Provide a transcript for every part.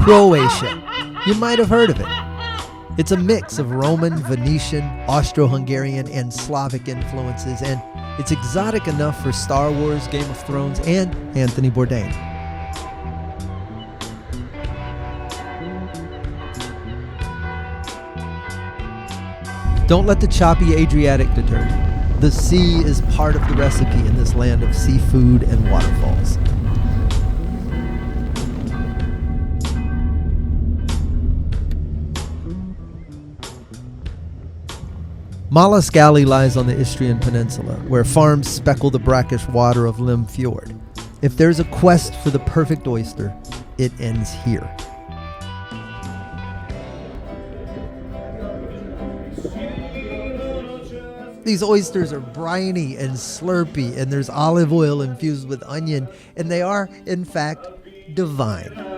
Croatia. You might have heard of it. It's a mix of Roman, Venetian, Austro-Hungarian, and Slavic influences, and it's exotic enough for Star Wars, Game of Thrones, and Anthony Bourdain. Don't let the choppy Adriatic deter you. The sea is part of the recipe in this land of seafood and waterfalls. Malá Skáli lies on the Istrian Peninsula, where farms speckle the brackish water of Lim Fjord. If there's a quest for the perfect oyster, it ends here. These oysters are briny and slurpy, and there's olive oil infused with onion, and they are, in fact, divine.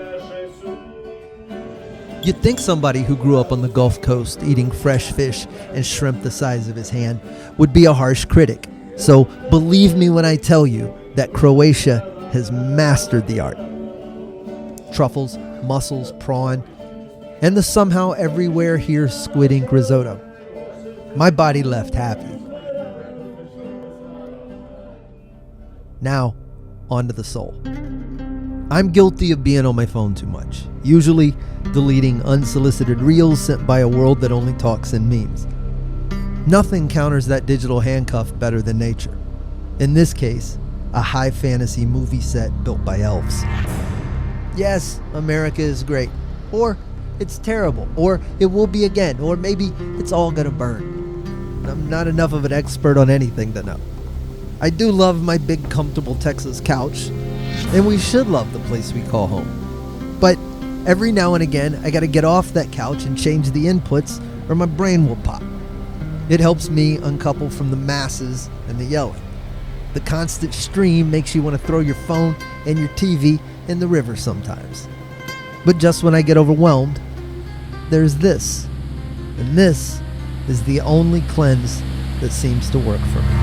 You'd think somebody who grew up on the Gulf Coast eating fresh fish and shrimp the size of his hand would be a harsh critic. So believe me when I tell you that Croatia has mastered the art. Truffles, mussels, prawn, and the somehow everywhere here squid ink risotto. My body left happy. Now, on to the soul. I'm guilty of being on my phone too much, usually deleting unsolicited reels sent by a world that only talks in memes. Nothing counters that digital handcuff better than nature. In this case, a high fantasy movie set built by elves. Yes, America is great, or it's terrible, or it will be again, or maybe it's all gonna burn. I'm not enough of an expert on anything to know. I do love my big comfortable Texas couch, and we should love the place we call home. But every now and again, I gotta get off that couch and change the inputs or my brain will pop. It helps me uncouple from the masses and the yelling. The constant stream makes you want to throw your phone and your TV in the river sometimes. But just when I get overwhelmed, there's this. And this is the only cleanse that seems to work for me.